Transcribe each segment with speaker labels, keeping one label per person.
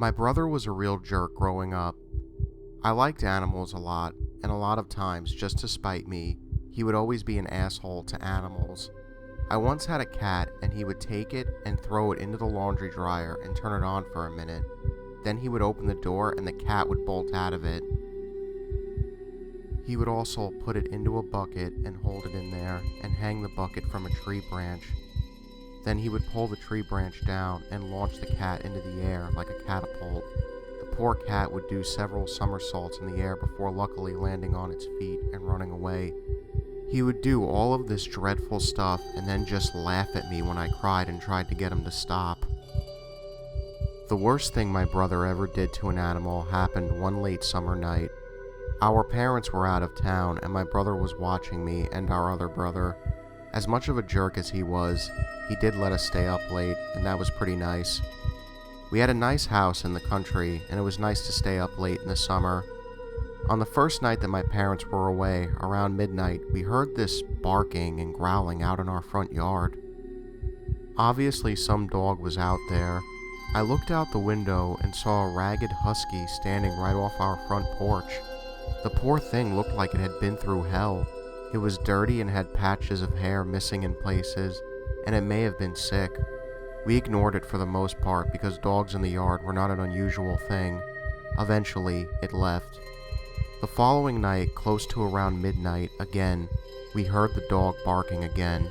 Speaker 1: My brother was a real jerk growing up. I liked animals a lot, and a lot of times, just to spite me, he would always be an asshole to animals. I once had a cat, and he would take it and throw it into the laundry dryer and turn it on for a minute. Then he would open the door and the cat would bolt out of it. He would also put it into a bucket and hold it in there and hang the bucket from a tree branch. Then he would pull the tree branch down and launch the cat into the air like a catapult. The poor cat would do several somersaults in the air before luckily landing on its feet and running away. He would do all of this dreadful stuff and then just laugh at me when I cried and tried to get him to stop. The worst thing my brother ever did to an animal happened one late summer night. Our parents were out of town and my brother was watching me and our other brother. As much of a jerk as he was, he did let us stay up late, and that was pretty nice. We had a nice house in the country, and it was nice to stay up late in the summer. On the first night that my parents were away, around midnight, we heard this barking and growling out in our front yard. Obviously some dog was out there. I looked out the window and saw a ragged husky standing right off our front porch. The poor thing looked like it had been through hell. It was dirty and had patches of hair missing in places, and it may have been sick. We ignored it for the most part because dogs in the yard were not an unusual thing. Eventually, it left. The following night, close to around midnight, again, we heard the dog barking again.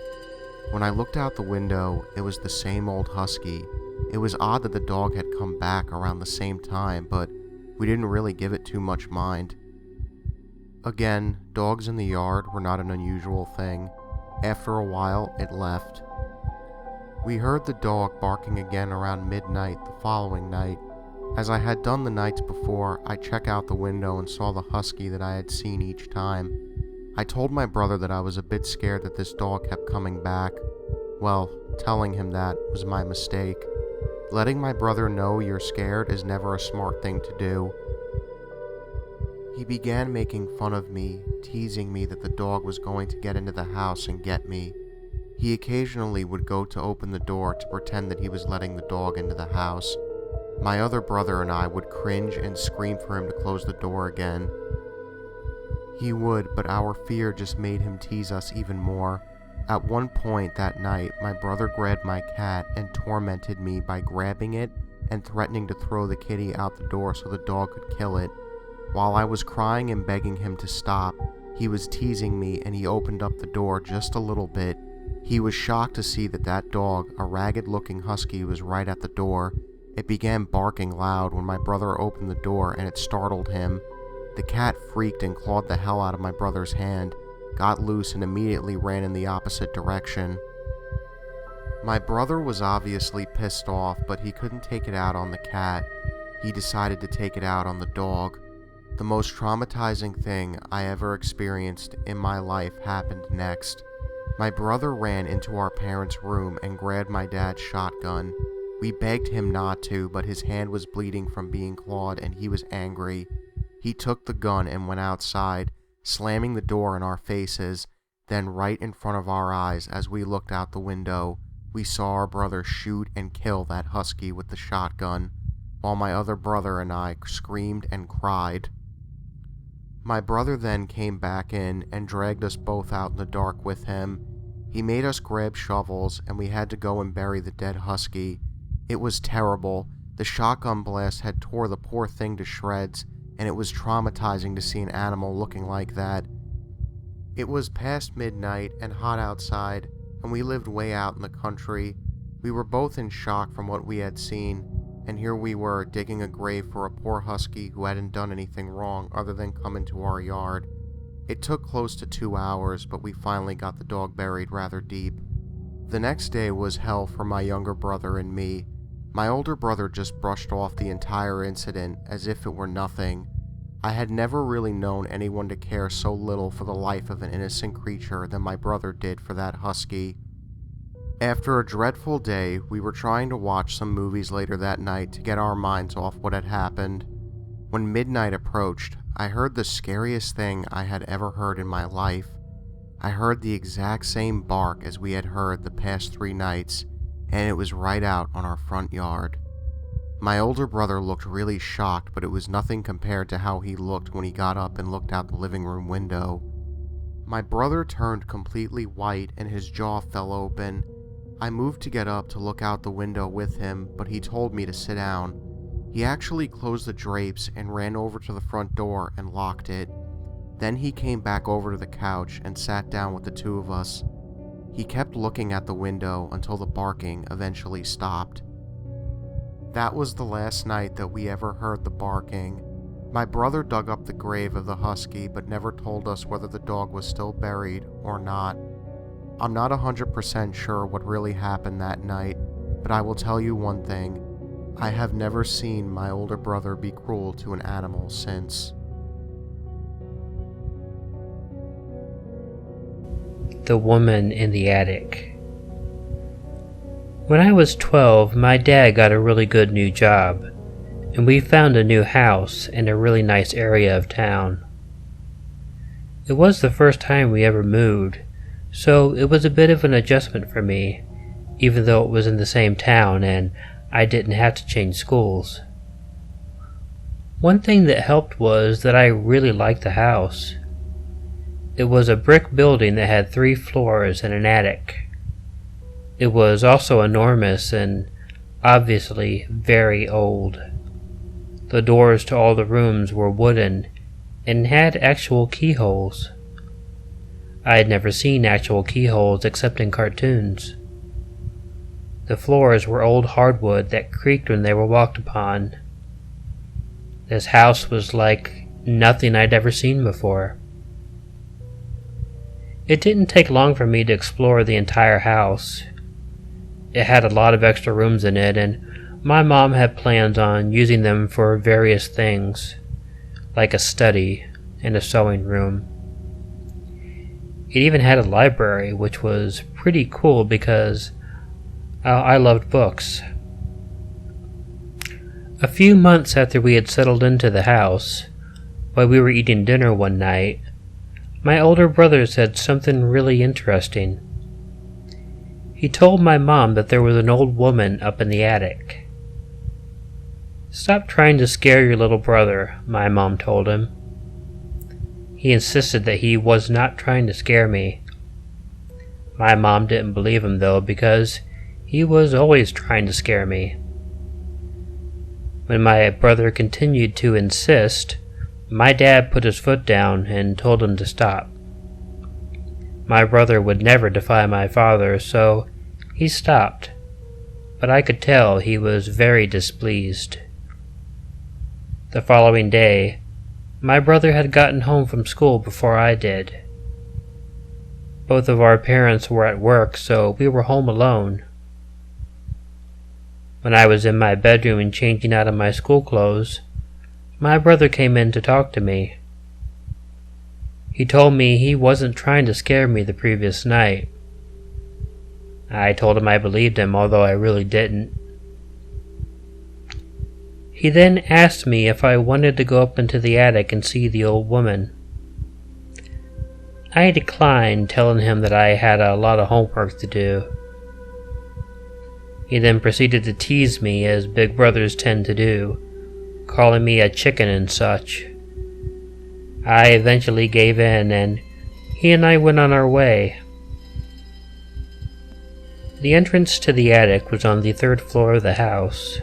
Speaker 1: When I looked out the window, it was the same old husky. It was odd that the dog had come back around the same time, but we didn't really give it too much mind. Again, dogs in the yard were not an unusual thing. After a while, it left. We heard the dog barking again around midnight the following night. As I had done the nights before, I checked out the window and saw the husky that I had seen each time. I told my brother that I was a bit scared that this dog kept coming back. Well, telling him that was my mistake. Letting my brother know you're scared is never a smart thing to do. He began making fun of me, teasing me that the dog was going to get into the house and get me. He occasionally would go to open the door to pretend that he was letting the dog into the house. My other brother and I would cringe and scream for him to close the door again. He would, but our fear just made him tease us even more. At one point that night, my brother grabbed my cat and tormented me by grabbing it and threatening to throw the kitty out the door so the dog could kill it. While I was crying and begging him to stop, he was teasing me and he opened up the door just a little bit. He was shocked to see that dog, a ragged-looking husky, was right at the door. It began barking loud when my brother opened the door and it startled him. The cat freaked and clawed the hell out of my brother's hand, got loose and immediately ran in the opposite direction. My brother was obviously pissed off, but he couldn't take it out on the cat. He decided to take it out on the dog. The most traumatizing thing I ever experienced in my life happened next. My brother ran into our parents' room and grabbed my dad's shotgun. We begged him not to, but his hand was bleeding from being clawed and he was angry. He took the gun and went outside, slamming the door in our faces. Then right in front of our eyes, as we looked out the window, we saw our brother shoot and kill that husky with the shotgun, while my other brother and I screamed and cried. My brother then came back in and dragged us both out in the dark with him. He made us grab shovels and we had to go and bury the dead husky. It was terrible. The shotgun blast had tore the poor thing to shreds, and it was traumatizing to see an animal looking like that. It was past midnight and hot outside, and we lived way out in the country. We were both in shock from what we had seen, and here we were digging a grave for a poor husky who hadn't done anything wrong other than come into our yard. It took close to 2 hours, but we finally got the dog buried rather deep. The next day was hell for my younger brother and me. My older brother just brushed off the entire incident as if it were nothing. I had never really known anyone to care so little for the life of an innocent creature than my brother did for that husky. After a dreadful day, we were trying to watch some movies later that night to get our minds off what had happened. When midnight approached, I heard the scariest thing I had ever heard in my life. I heard the exact same bark as we had heard the past 3 nights, and it was right out on our front yard. My older brother looked really shocked, but it was nothing compared to how he looked when he got up and looked out the living room window. My brother turned completely white and his jaw fell open. I moved to get up to look out the window with him, but he told me to sit down. He actually closed the drapes and ran over to the front door and locked it. Then he came back over to the couch and sat down with the two of us. He kept looking at the window until the barking eventually stopped. That was the last night that we ever heard the barking. My brother dug up the grave of the husky but never told us whether the dog was still buried or not. I'm not 100% sure what really happened that night, but I will tell you one thing. I have never seen my older brother be cruel to an animal since.
Speaker 2: The woman in the attic. When I was 12, my dad got a really good new job, and we found a new house in a really nice area of town. It was the first time we ever moved, so it was a bit of an adjustment for me, even though it was in the same town and I didn't have to change schools. One thing that helped was that I really liked the house. It was a brick building that had 3 floors and an attic. It was also enormous and obviously very old. The doors to all the rooms were wooden and had actual keyholes. I had never seen actual keyholes except in cartoons. The floors were old hardwood that creaked when they were walked upon. This house was like nothing I'd ever seen before. It didn't take long for me to explore the entire house. It had a lot of extra rooms in it, and my mom had plans on using them for various things, like a study and a sewing room. It even had a library, which was pretty cool because I loved books. A few months after we had settled into the house, while we were eating dinner one night, my older brother said something really interesting. He told my mom that there was an old woman up in the attic. "Stop trying to scare your little brother," my mom told him. He insisted that he was not trying to scare me. My mom didn't believe him though, because he was always trying to scare me. When my brother continued to insist, my dad put his foot down and told him to stop. My brother would never defy my father, so he stopped, but I could tell he was very displeased. The following day, my brother had gotten home from school before I did. Both of our parents were at work, so we were home alone. When I was in my bedroom and changing out of my school clothes, my brother came in to talk to me. He told me he wasn't trying to scare me the previous night. I told him I believed him, although I really didn't. He then asked me if I wanted to go up into the attic and see the old woman. I declined, telling him that I had a lot of homework to do. He then proceeded to tease me, as big brothers tend to do, calling me a chicken and such. I eventually gave in, and he and I went on our way. The entrance to the attic was on the 3rd floor of the house.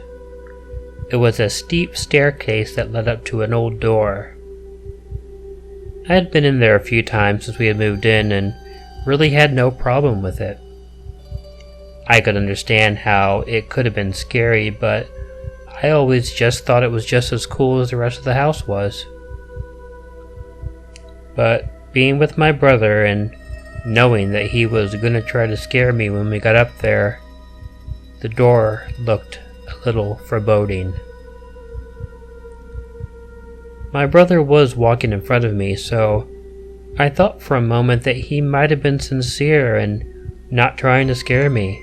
Speaker 2: It was a steep staircase that led up to an old door. I had been in there a few times since we had moved in and really had no problem with it. I could understand how it could have been scary, but I always just thought it was just as cool as the rest of the house was. But being with my brother and knowing that he was going to try to scare me when we got up there, the door looked a little foreboding. My brother was walking in front of me, so I thought for a moment that he might have been sincere and not trying to scare me.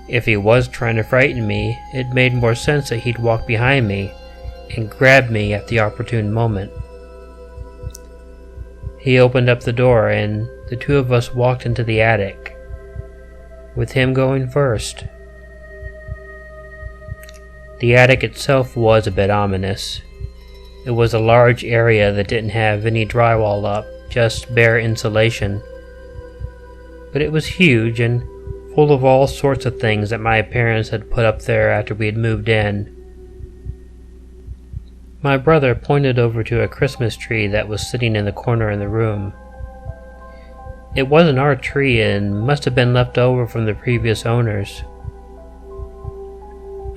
Speaker 2: If he was trying to frighten me, it made more sense that he'd walk behind me and grab me at the opportune moment. He opened up the door and the two of us walked into the attic, with him going first. The attic itself was a bit ominous. It was a large area that didn't have any drywall up, just bare insulation. But it was huge and full of all sorts of things that my parents had put up there after we had moved in. My brother pointed over to a Christmas tree that was sitting in the corner in the room. It wasn't our tree and must have been left over from the previous owners.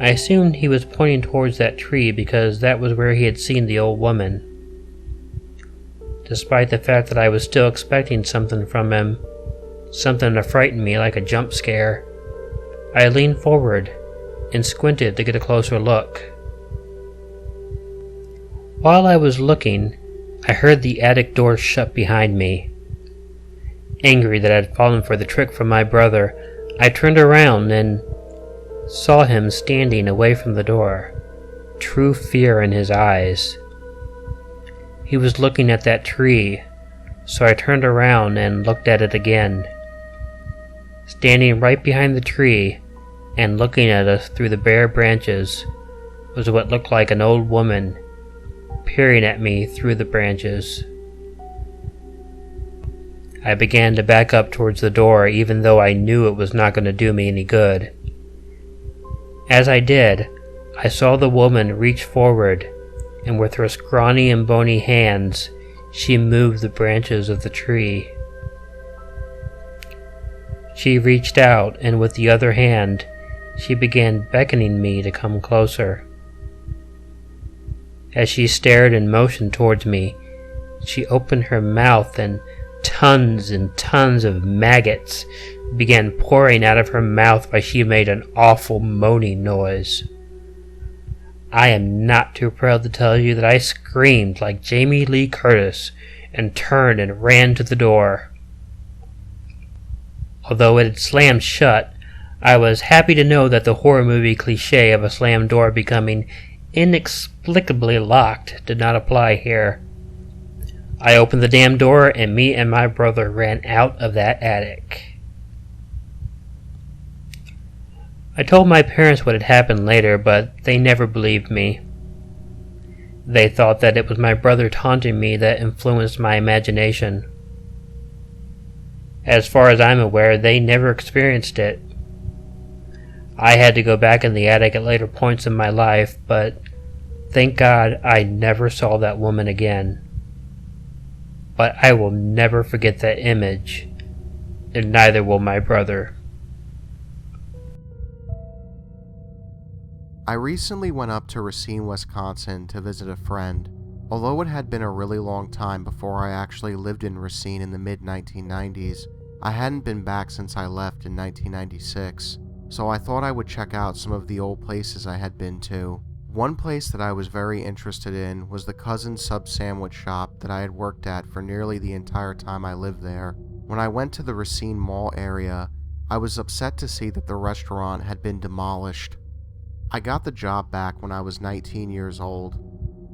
Speaker 2: I assumed he was pointing towards that tree because that was where he had seen the old woman. Despite the fact that I was still expecting something from him, something to frighten me like a jump scare, I leaned forward and squinted to get a closer look. While I was looking, I heard the attic door shut behind me. Angry that I had fallen for the trick from my brother, I turned around and saw him standing away from the door, true fear in his eyes. He was looking at that tree, so I turned around and looked at it again. Standing right behind the tree and looking at us through the bare branches was what looked like an old woman peering at me through the branches. I began to back up towards the door even though I knew it was not going to do me any good. As I did, I saw the woman reach forward, and with her scrawny and bony hands, she moved the branches of the tree. She reached out, and with the other hand, she began beckoning me to come closer. As she stared and motioned towards me, she opened her mouth and tons of maggots began pouring out of her mouth while she made an awful moaning noise. I am not too proud to tell you that I screamed like Jamie Lee Curtis and turned and ran to the door. Although it had slammed shut, I was happy to know that the horror movie cliché of a slammed door becoming inexplicably locked did not apply here. I opened the damn door and me and my brother ran out of that attic. I told my parents what had happened later, but they never believed me. They thought that it was my brother taunting me that influenced my imagination. As far as I'm aware, they never experienced it. I had to go back in the attic at later points in my life, but thank God I never saw that woman again. But I will never forget that image, and neither will my brother.
Speaker 1: I recently went up to Racine, Wisconsin to visit a friend. Although it had been a really long time before I actually lived in Racine in the mid-1990s, I hadn't been back since I left in 1996, so I thought I would check out some of the old places I had been to. One place that I was very interested in was the Cousin's Sub Sandwich Shop that I had worked at for nearly the entire time I lived there. When I went to the Racine Mall area, I was upset to see that the restaurant had been demolished. I got the job back when I was 19 years old.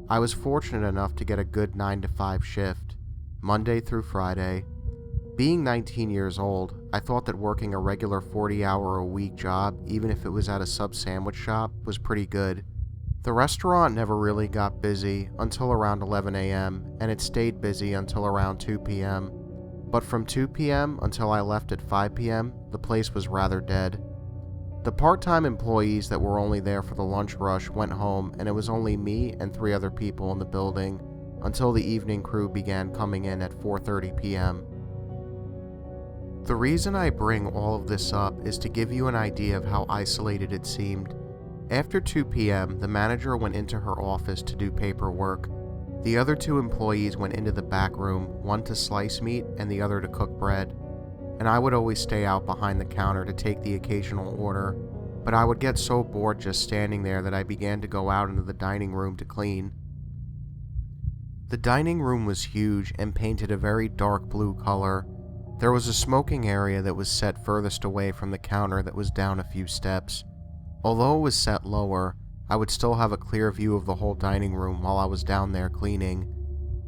Speaker 1: I was fortunate enough to get a good 9-to-5 shift, Monday through Friday. Being 19 years old, I thought that working a regular 40-hour-a-week job, even if it was at a sub sandwich shop, was pretty good. The restaurant never really got busy until around 11 a.m., and it stayed busy until around 2 p.m. But from 2 p.m. until I left at 5 p.m., the place was rather dead. The part-time employees that were only there for the lunch rush went home, and it was only me and 3 other people in the building until the evening crew began coming in at 4:30 p.m. The reason I bring all of this up is to give you an idea of how isolated it seemed. After 2 p.m., the manager went into her office to do paperwork. The other 2 employees went into the back room, one to slice meat and the other to cook bread. And I would always stay out behind the counter to take the occasional order, but I would get so bored just standing there that I began to go out into the dining room to clean. The dining room was huge and painted a very dark blue color. There was a smoking area that was set furthest away from the counter that was down a few steps. Although it was set lower, I would still have a clear view of the whole dining room while I was down there cleaning.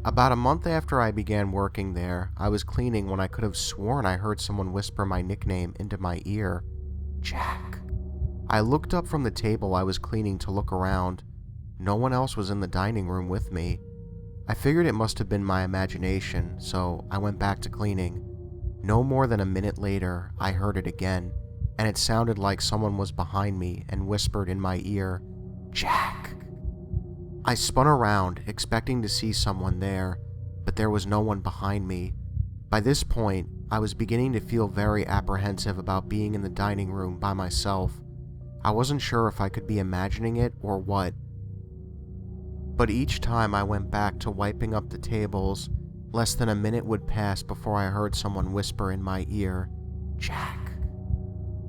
Speaker 1: About a month after I began working there, I was cleaning when I could have sworn I heard someone whisper my nickname into my ear. Jack. I looked up from the table I was cleaning to look around. No one else was in the dining room with me. I figured it must have been my imagination, so I went back to cleaning. No more than a minute later, I heard it again, and it sounded like someone was behind me and whispered in my ear, "Jack." I spun around, expecting to see someone there, but there was no one behind me. By this point, I was beginning to feel very apprehensive about being in the dining room by myself. I wasn't sure if I could be imagining it or what. But each time I went back to wiping up the tables, less than a minute would pass before I heard someone whisper in my ear, "Jack."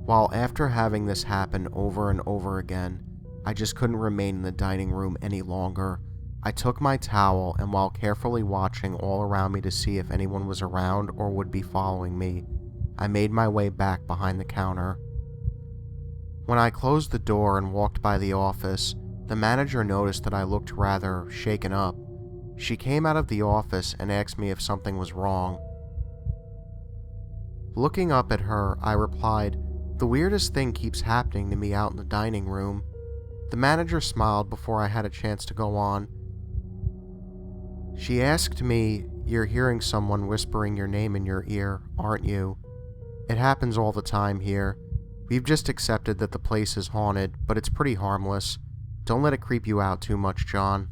Speaker 1: While after having this happen over and over again, I just couldn't remain in the dining room any longer. I took my towel, and while carefully watching all around me to see if anyone was around or would be following me, I made my way back behind the counter. When I closed the door and walked by the office, the manager noticed that I looked rather shaken up. She came out of the office and asked me if something was wrong. Looking up at her, I replied, "The weirdest thing keeps happening to me out in the dining room." The manager smiled before I had a chance to go on. She asked me, "You're hearing someone whispering your name in your ear, aren't you? It happens all the time here. We've just accepted that the place is haunted, but it's pretty harmless. Don't let it creep you out too much, John."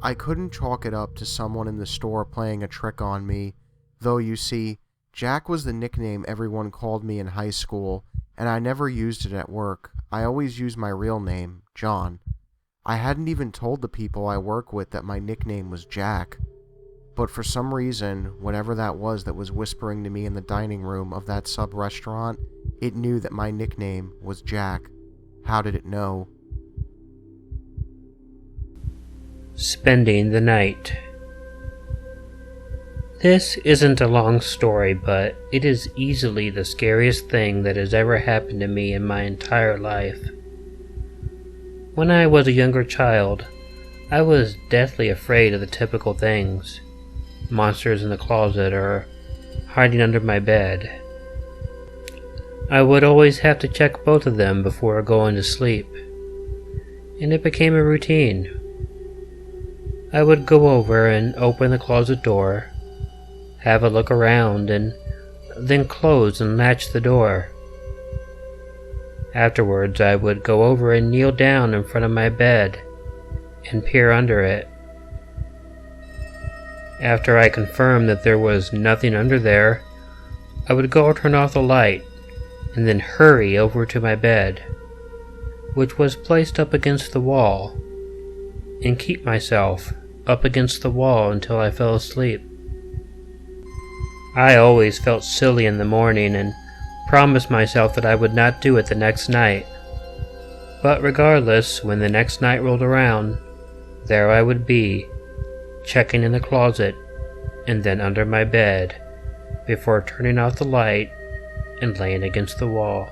Speaker 1: I couldn't chalk it up to someone in the store playing a trick on me, though you see, Jack was the nickname everyone called me in high school, and I never used it at work. I always used my real name, John. I hadn't even told the people I work with that my nickname was Jack. But for some reason, whatever that was whispering to me in the dining room of that sub-restaurant, it knew that my nickname was Jack. How did it know?
Speaker 2: Spending the night. This isn't a long story, but it is easily the scariest thing that has ever happened to me in my entire life. When I was a younger child, I was deathly afraid of the typical things: monsters in the closet or hiding under my bed. I would always have to check both of them before going to sleep, and it became a routine. I would go over and open the closet door, have a look around, and then close and latch the door. Afterwards, I would go over and kneel down in front of my bed and peer under it. After I confirmed that there was nothing under there, I would go turn off the light and then hurry over to my bed, which was placed up against the wall, and keep myself up against the wall until I fell asleep. I always felt silly in the morning and promised myself that I would not do it the next night. But regardless, when the next night rolled around, there I would be, checking in the closet and then under my bed, before turning off the light and laying against the wall.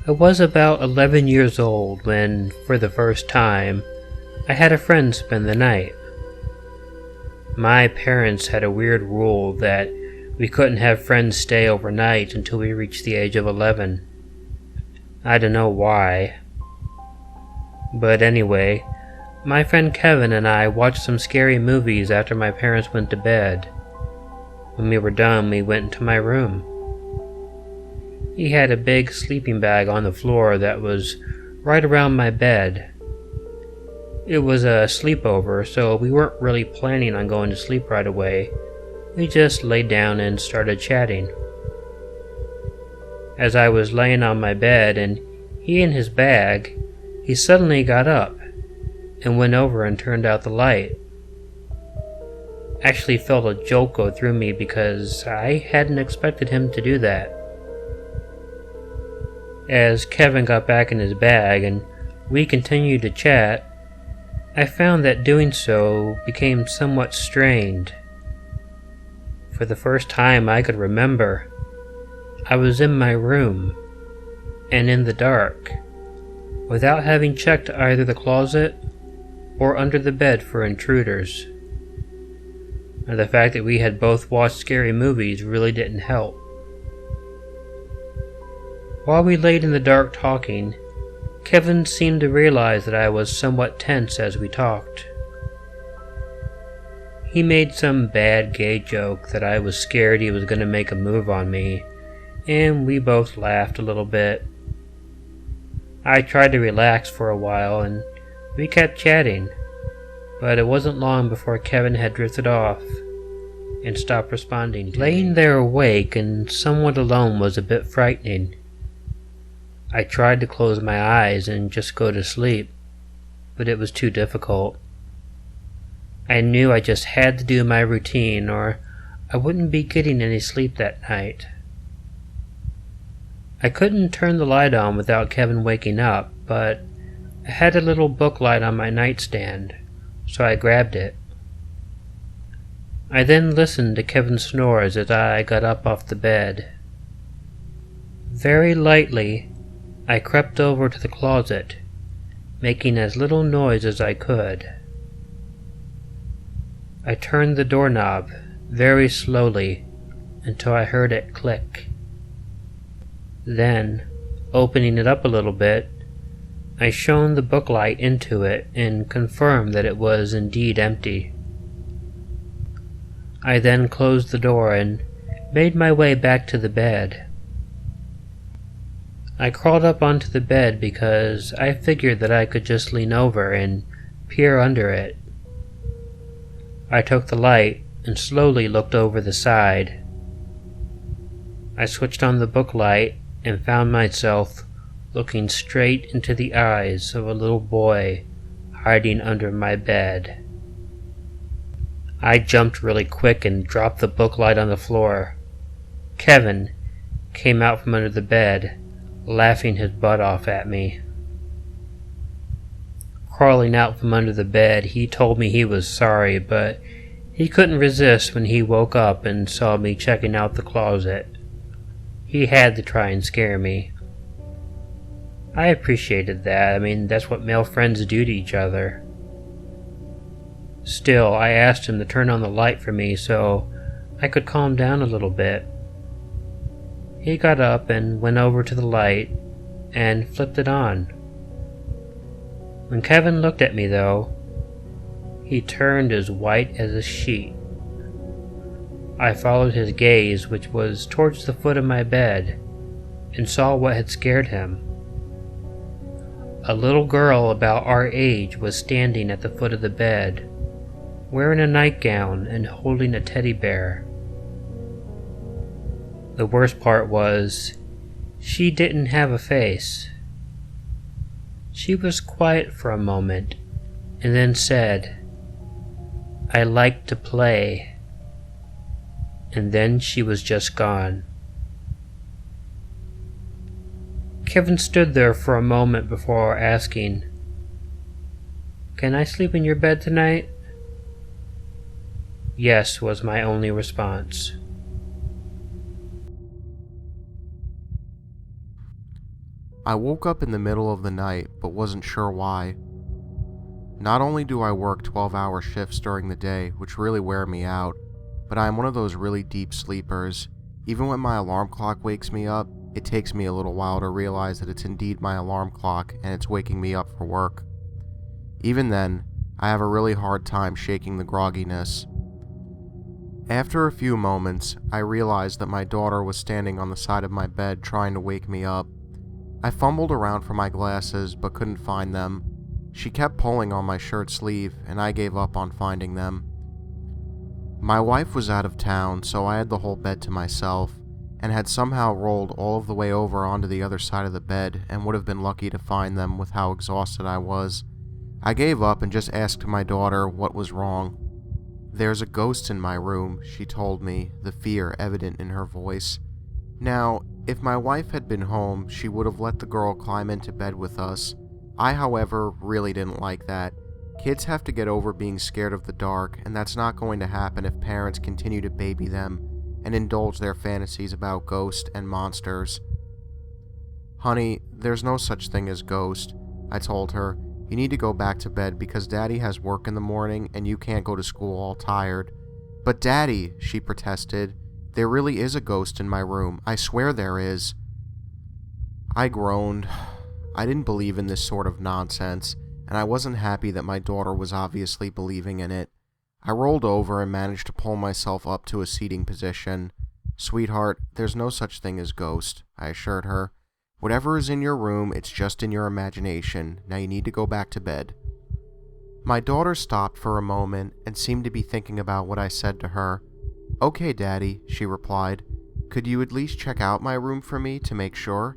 Speaker 2: I was about 11 years old when, for the first time, I had a friend spend the night. My parents had a weird rule that we couldn't have friends stay overnight until we reached the age of 11. I don't know why. But anyway, my friend Kevin and I watched some scary movies after my parents went to bed. When we were done, we went into my room. He had a big sleeping bag on the floor that was right around my bed. It was a sleepover, so we weren't really planning on going to sleep right away. We just laid down and started chatting. As I was laying on my bed and he in his bag, he suddenly got up and went over and turned out the light. Actually felt a jolt go through me because I hadn't expected him to do that. As Kevin got back in his bag and we continued to chat, I found that doing so became somewhat strained. For the first time I could remember, I was in my room, and in the dark, without having checked either the closet or under the bed for intruders. And the fact that we had both watched scary movies really didn't help. While we laid in the dark talking, Kevin seemed to realize that I was somewhat tense as we talked. He made some bad gay joke that I was scared he was going to make a move on me, and we both laughed a little bit. I tried to relax for a while, and we kept chatting, but it wasn't long before Kevin had drifted off and stopped responding to me. Laying there awake and somewhat alone was a bit frightening. I tried to close my eyes and just go to sleep, but it was too difficult. I knew I just had to do my routine or I wouldn't be getting any sleep that night. I couldn't turn the light on without Kevin waking up, but I had a little book light on my nightstand, so I grabbed it. I then listened to Kevin's snores as I got up off the bed. Very lightly, I crept over to the closet, making as little noise as I could. I turned the doorknob very slowly until I heard it click. Then, opening it up a little bit, I shone the booklight into it and confirmed that it was indeed empty. I then closed the door and made my way back to the bed. I crawled up onto the bed because I figured that I could just lean over and peer under it. I took the light and slowly looked over the side. I switched on the book light and found myself looking straight into the eyes of a little boy hiding under my bed. I jumped really quick and dropped the book light on the floor. Kevin came out from under the bed, laughing his butt off at me. Crawling out from under the bed, he told me he was sorry, but he couldn't resist when he woke up and saw me checking out the closet. He had to try and scare me. I appreciated that. I mean, that's what male friends do to each other. Still, I asked him to turn on the light for me so I could calm down a little bit. He got up and went over to the light and flipped it on. When Kevin looked at me, though, he turned as white as a sheet. I followed his gaze, which was towards the foot of my bed, and saw what had scared him. A little girl about our age was standing at the foot of the bed, wearing a nightgown and holding a teddy bear. The worst part was, she didn't have a face. She was quiet for a moment, and then said, "I like to play." And then she was just gone. Kevin stood there for a moment before asking, "Can I sleep in your bed tonight?" "Yes," was my only response.
Speaker 1: I woke up in the middle of the night, but wasn't sure why. Not only do I work 12-hour shifts during the day, which really wear me out, but I am one of those really deep sleepers. Even when my alarm clock wakes me up, it takes me a little while to realize that it's indeed my alarm clock and it's waking me up for work. Even then, I have a really hard time shaking the grogginess. After a few moments, I realized that my daughter was standing on the side of my bed trying to wake me up. I fumbled around for my glasses but couldn't find them. She kept pulling on my shirt sleeve and I gave up on finding them. My wife was out of town, so I had the whole bed to myself and had somehow rolled all of the way over onto the other side of the bed and would have been lucky to find them with how exhausted I was. I gave up and just asked my daughter what was wrong. "There's a ghost in my room," she told me, the fear evident in her voice. Now, if my wife had been home, she would have let the girl climb into bed with us. I, however, really didn't like that. Kids have to get over being scared of the dark, and that's not going to happen if parents continue to baby them and indulge their fantasies about ghosts and monsters. "Honey, there's no such thing as ghost," I told her. "You need to go back to bed because Daddy has work in the morning and you can't go to school all tired." "But Daddy," she protested, "there really is a ghost in my room. I swear there is." I groaned. I didn't believe in this sort of nonsense, and I wasn't happy that my daughter was obviously believing in it. I rolled over and managed to pull myself up to a seating position. "Sweetheart, there's no such thing as ghost," I assured her. "Whatever is in your room, it's just in your imagination. Now you need to go back to bed." My daughter stopped for a moment and seemed to be thinking about what I said to her. "Okay, Daddy," she replied. "Could you at least check out my room for me to make sure?"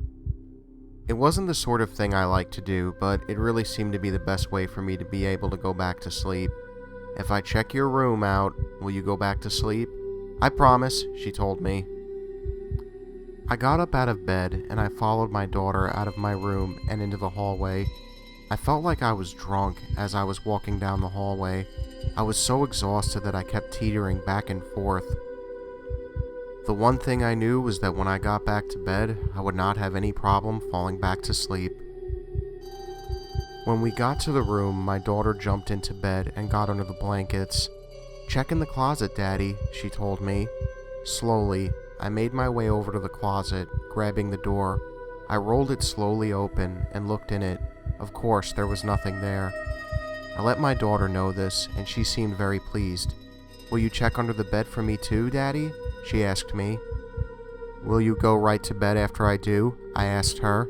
Speaker 1: It wasn't the sort of thing I like to do, but it really seemed to be the best way for me to be able to go back to sleep. "If I check your room out, will you go back to sleep?" "I promise," she told me. I got up out of bed and I followed my daughter out of my room and into the hallway. I felt like I was drunk as I was walking down the hallway. I was so exhausted that I kept teetering back and forth. The one thing I knew was that when I got back to bed, I would not have any problem falling back to sleep. When we got to the room, my daughter jumped into bed and got under the blankets. "Check in the closet, Daddy," she told me. Slowly, I made my way over to the closet, grabbing the door. I rolled it slowly open and looked in it. Of course, there was nothing there. I let my daughter know this, and she seemed very pleased. "Will you check under the bed for me too, Daddy?" she asked me. "Will you go right to bed after I do?" I asked her.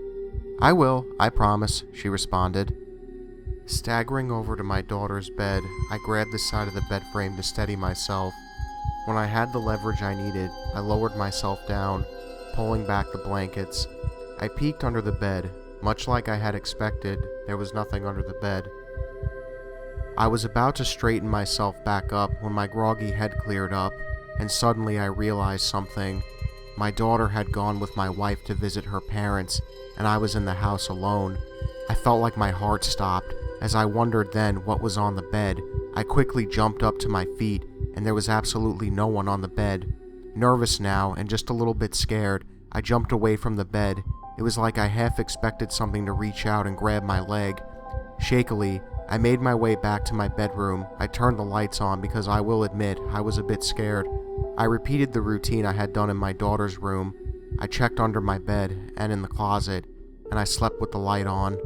Speaker 1: "I will, I promise," she responded. Staggering over to my daughter's bed, I grabbed the side of the bed frame to steady myself. When I had the leverage I needed, I lowered myself down, pulling back the blankets. I peeked under the bed. Much like I had expected, there was nothing under the bed. I was about to straighten myself back up when my groggy head cleared up, and suddenly I realized something. My daughter had gone with my wife to visit her parents, and I was in the house alone. I felt like my heart stopped. As I wondered then what was on the bed, I quickly jumped up to my feet, and there was absolutely no one on the bed. Nervous now, and just a little bit scared, I jumped away from the bed. It was like I half expected something to reach out and grab my leg. Shakily, I made my way back to my bedroom. I turned the lights on because I will admit I was a bit scared. I repeated the routine I had done in my daughter's room. I checked under my bed and in the closet, and I slept with the light on.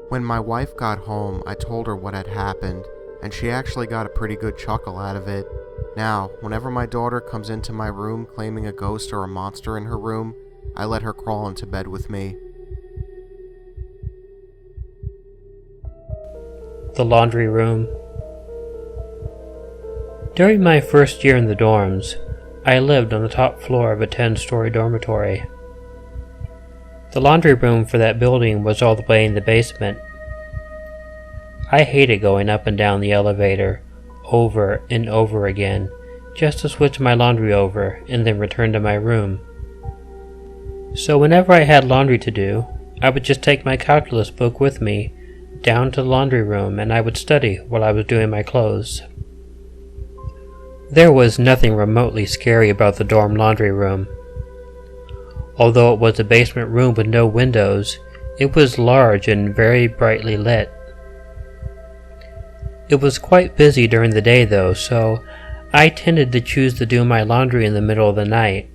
Speaker 1: When my wife got home, I told her what had happened, and she actually got a pretty good chuckle out of it. Now, whenever my daughter comes into my room claiming a ghost or a monster in her room, I let her crawl into bed with me.
Speaker 2: The laundry room. During my first year in the dorms, I lived on the top floor of a 10-story dormitory. The laundry room for that building was all the way in the basement. I hated going up and down the elevator over and over again just to switch my laundry over and then return to my room. So whenever I had laundry to do, I would just take my calculus book with me down to the laundry room and I would study while I was doing my clothes. There was nothing remotely scary about the dorm laundry room. Although it was a basement room with no windows, it was large and very brightly lit. It was quite busy during the day though, so I tended to choose to do my laundry in the middle of the night.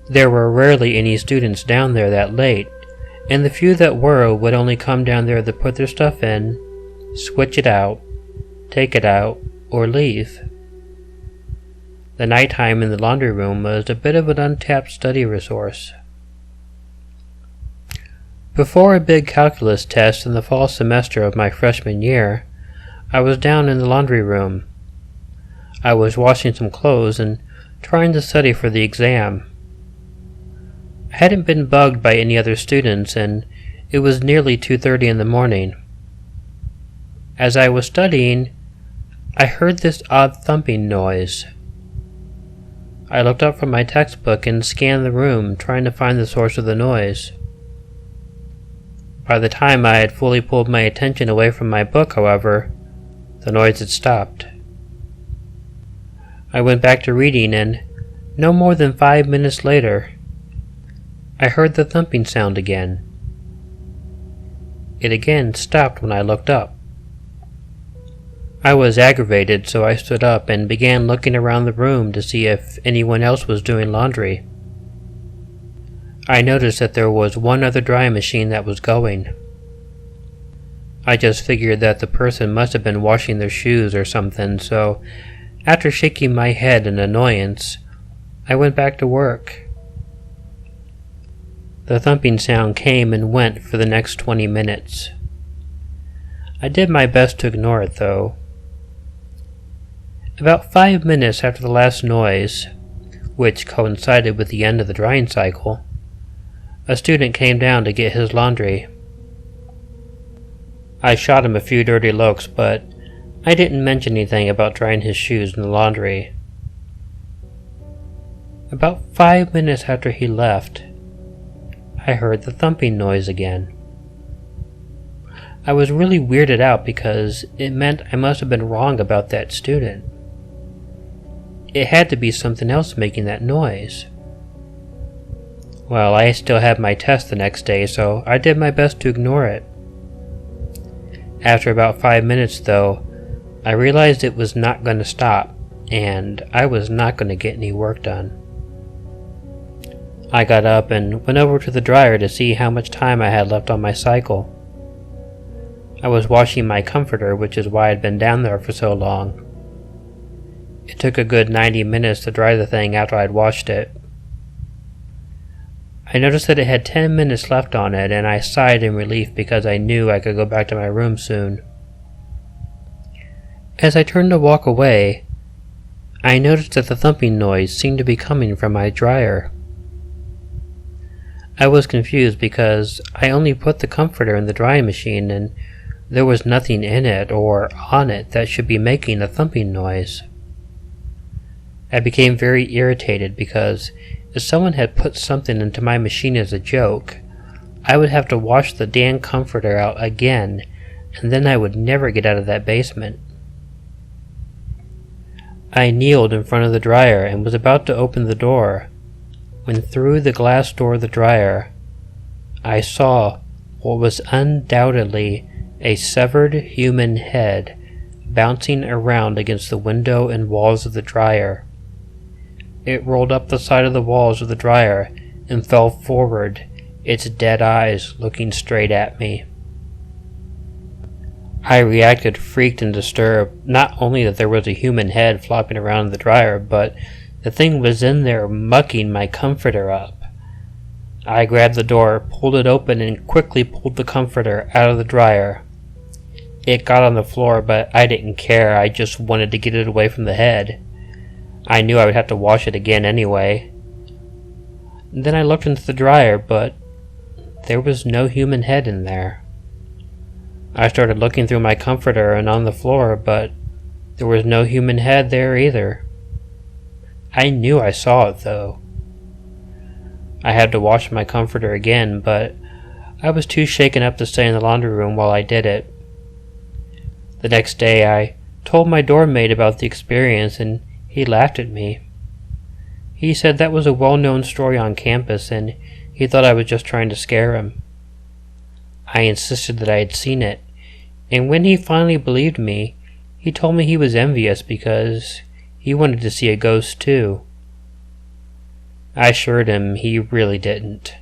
Speaker 2: There were rarely any students down there that late, and the few that were would only come down there to put their stuff in, switch it out, take it out, or leave. The nighttime in the laundry room was a bit of an untapped study resource. Before a big calculus test in the fall semester of my freshman year, I was down in the laundry room. I was washing some clothes and trying to study for the exam. I hadn't been bugged by any other students, and it was nearly 2:30 in the morning. As I was studying, I heard this odd thumping noise. I looked up from my textbook and scanned the room, trying to find the source of the noise. By the time I had fully pulled my attention away from my book, however, the noise had stopped. I went back to reading, and no more than 5 minutes later, I heard the thumping sound again. It again stopped when I looked up. I was aggravated, so I stood up and began looking around the room to see if anyone else was doing laundry. I noticed that there was one other drying machine that was going. I just figured that the person must have been washing their shoes or something, so after shaking my head in annoyance, I went back to work. The thumping sound came and went for the next 20 minutes. I did my best to ignore it, though. About 5 minutes after the last noise, which coincided with the end of the drying cycle, a student came down to get his laundry. I shot him a few dirty looks, but I didn't mention anything about drying his shoes in the laundry. About 5 minutes after he left, I heard the thumping noise again. I was really weirded out because it meant I must have been wrong about that student. It had to be something else making that noise. Well, I still had my test the next day, so I did my best to ignore it. After about 5 minutes, though, I realized it was not going to stop, and I was not going to get any work done. I got up and went over to the dryer to see how much time I had left on my cycle. I was washing my comforter, which is why I'd been down there for so long. It took a good 90 minutes to dry the thing after I'd washed it. I noticed that it had 10 minutes left on it, and I sighed in relief because I knew I could go back to my room soon. As I turned to walk away, I noticed that the thumping noise seemed to be coming from my dryer. I was confused because I only put the comforter in the drying machine and there was nothing in it or on it that should be making a thumping noise. I became very irritated because if someone had put something into my machine as a joke, I would have to wash the damn comforter out again, and then I would never get out of that basement. I kneeled in front of the dryer and was about to open the door, when through the glass door of the dryer, I saw what was undoubtedly a severed human head bouncing around against the window and walls of the dryer. It rolled up the side of the walls of the dryer and fell forward, its dead eyes looking straight at me. I reacted freaked and disturbed, not only that there was a human head flopping around in the dryer, but the thing was in there mucking my comforter up. I grabbed the door, pulled it open, and quickly pulled the comforter out of the dryer. It got on the floor, but I didn't care. I just wanted to get it away from the head. I knew I would have to wash it again anyway. Then I looked into the dryer, but there was no human head in there. I started looking through my comforter and on the floor, but there was no human head there either. I knew I saw it, though. I had to wash my comforter again, but I was too shaken up to stay in the laundry room while I did it. The next day I told my dorm mate about the experience and he laughed at me. He said that was a well-known story on campus and he thought I was just trying to scare him. I insisted that I had seen it, and when he finally believed me, he told me he was envious because he wanted to see a ghost too. I assured him he really didn't.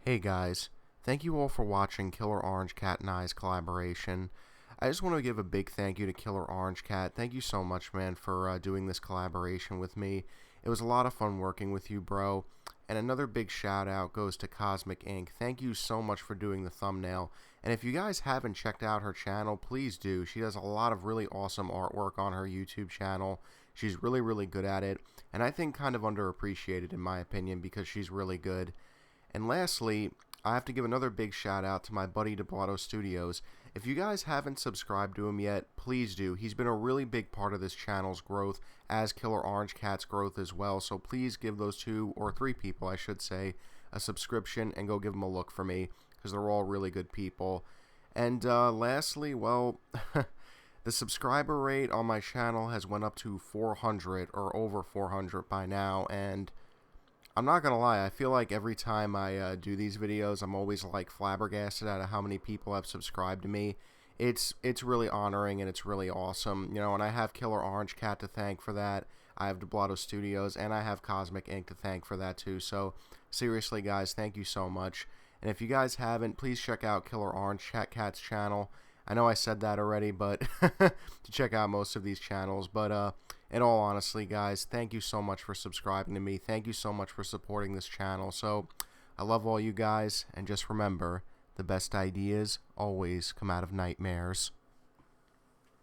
Speaker 1: Hey guys, thank you all for watching Killer Orange Cat and I's collaboration. I just want to give a big thank you to Killer Orange Cat. Thank you so much, man, for doing this collaboration with me. It was a lot of fun working with you, bro. And another big shout out goes to Cosmic Ink. Thank you so much for doing the thumbnail. And if you guys haven't checked out her channel, please do. She does a lot of really awesome artwork on her YouTube channel. She's really, really good at it. And I think kind of underappreciated in my opinion because she's really good. And lastly, I have to give another big shout out to my buddy Deblato Studios. If you guys haven't subscribed to him yet, please do. He's been a really big part of this channel's growth, as Killer Orange Cat's growth as well. So please give those 2 or 3 people, I should say, a subscription and go give them a look for me, because they're all really good people. And lastly, well, the subscriber rate on my channel has went up to 400 or over 400 by now, and I'm not gonna lie, I feel like every time I do these videos, I'm always like flabbergasted at how many people have subscribed to me. It's really honoring and it's really awesome, you know, and I have Killer Orange Cat to thank for that. I have Deblotto Studios, and I have Cosmic Inc. to thank for that too. So seriously, guys, thank you so much. And if you guys haven't, please check out Killer Orange Cat's channel. I know I said that already, but to check out most of these channels. But in all honesty, guys, thank you so much for subscribing to me. Thank you so much for supporting this channel. So I love all you guys, and just remember, the best ideas always come out of nightmares.